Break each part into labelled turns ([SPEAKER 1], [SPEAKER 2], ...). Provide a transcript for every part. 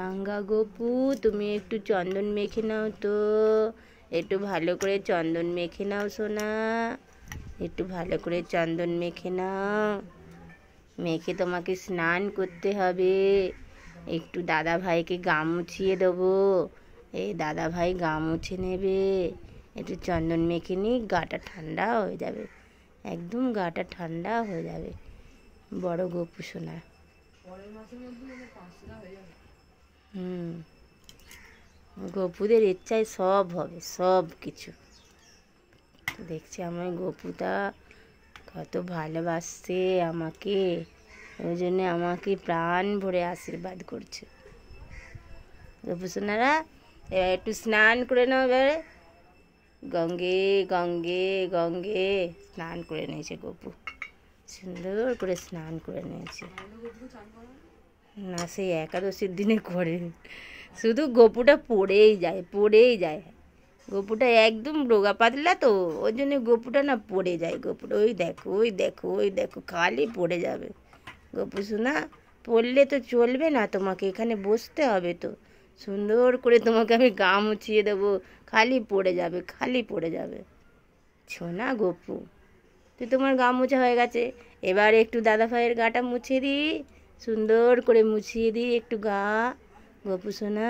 [SPEAKER 1] রাঙ্গা গপু, তুমি একটু চন্দন মেখে নাও তো, একটু ভালো করে চন্দন মেখে নাও সোনা, একটু ভালো করে চন্দন মেখে নাও। মেখে তোমাকে স্নান করতে হবে। একটু দাদা ভাইকে গা মুছিয়ে দেবো। এই দাদা ভাই গা মুছে নেবে। একটু চন্দন মেখে নিই, গাটা ঠান্ডা হয়ে যাবে, একদম গাটা ঠান্ডা হয়ে যাবে। বড় গপু সোনা। গপুদের ইচ্ছায় সব হবে, সব কিছু। দেখছি আমার গপুটা কত ভালোবাসছে আমাকে, ওই জন্য আমাকে প্রাণ ভরে আশীর্বাদ করছে। গপু সোনারা এবার একটু স্নান করে নাও। এবারে গঙ্গে গঙ্গে গঙ্গে স্নান করে নিয়েছে গপু, সুন্দর করে স্নান করে নিয়েছে। না, সেই একাদশীর দিনে করে, শুধু গপুটা পড়েই যায়, পড়েই যায়। গপুটা একদম রোগা পাতলা তো, ওই জন্য গপুটা না পড়ে যায়। গপুটা ওই দেখো, ওই দেখো, ওই দেখো, খালি পড়ে যাবে। গপু সোনা, পড়লে তো চলবে না, তোমাকে এখানে বসতে হবে তো। সুন্দর করে তোমাকে আমি গা মুছিয়ে দেবো, খালি পড়ে যাবে, খালি পড়ে যাবে। সোনা গপু, তুই তোমার গা মুছা হয়ে গেছে, এবার একটু দাদা ভাইয়ের গাটা মুছিয়ে দিই, সুন্দর করে মুছিয়ে দিই একটু গা। গপু সোনা,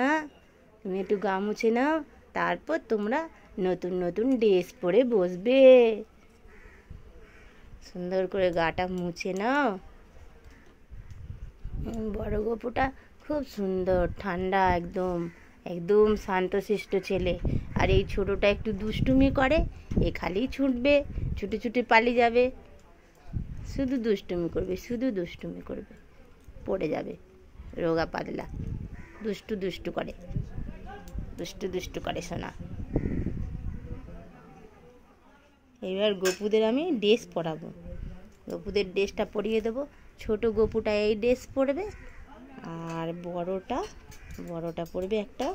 [SPEAKER 1] তুমি একটু গা মুছে নাও, তারপর তোমরা নতুন নতুন ড্রেস পরে বসবে। সুন্দর করে গাটা মুছে নাও। বড় গপুটা খুব সুন্দর, ঠান্ডা, একদম একদম শান্তশিষ্ট ছেলে। আর এই ছোটোটা একটু দুষ্টুমি করে, এ খালি ছুটবে, ছুটে ছুটে পালিয়ে যাবে, শুধু দুষ্টুমি করবে, শুধু দুষ্টুমি করবে, পড়ে যাবে, রোগা পাতলা, দুষ্টু দুষ্টু করে, দুষ্টু দুষ্টু করে সোনা। এবার গপুদের আমি ড্রেস পরাবো, গপুদের ড্রেসটা পরিয়ে দেবো। ছোট গপুটা এই ড্রেস পরবে, আর বড়টা পরবে একটা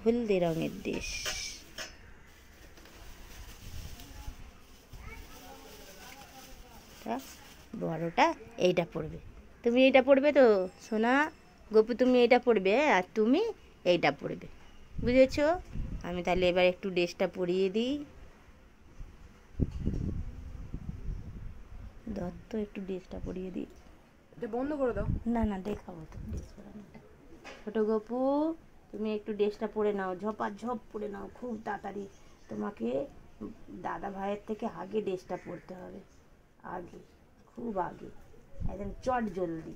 [SPEAKER 1] হলদে রঙের ড্রেস। বড়টা এইটা পরবে, তুমি এইটা পরবে তো সোনা গপু, তুমি এইটা পরবে, আর তুমি এইটা পরবে, বুঝেছো? আমি তাহলে এবার একটু ড্রেসটা পরিয়ে দিই। দত্ত একটু ড্রেসটা পরিয়ে দিই,
[SPEAKER 2] বন্ধ করে দাও।
[SPEAKER 1] না না, দেখাবো তো ড্রেস পরানো। ছোট গপু, তুমি একটু ড্রেসটা পরে নাও, ঝপাঝপ পরে নাও খুব তাড়াতাড়ি। তোমাকে দাদা ভাইয়ের থেকে আগে ড্রেসটা পরতে হবে, আগে, খুব আগে, একদম চট জলদি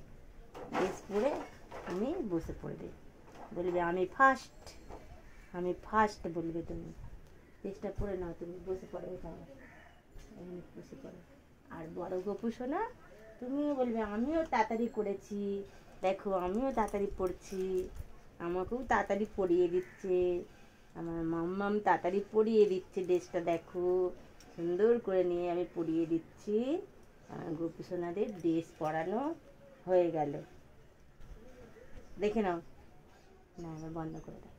[SPEAKER 1] ড্রেস পরে তুমি বসে পড়বে, বলবে আমি ফার্স্ট, আমি ফার্স্ট বলবে তুমি। ড্রেসটা পরে নাও, তুমি বসে পড়ো এখানে, বসে পড়ো। আর বড় গপু সোনা, তুমিও বলবে আমিও তাড়াতাড়ি করেছি, দেখো আমিও তাড়াতাড়ি পড়ছি, আমাকেও তাড়াতাড়ি পরিয়ে দিচ্ছে, আমার মাম্মাম তাড়াতাড়ি পরিয়ে দিচ্ছে ড্রেসটা, দেখো সুন্দর করে নিয়ে আমি পরিয়ে দিচ্ছি। গপু সোনাদের ড্রেস পরানো হয়ে গেল, দেখে নাও। না, এবার বন্ধ করে দাও।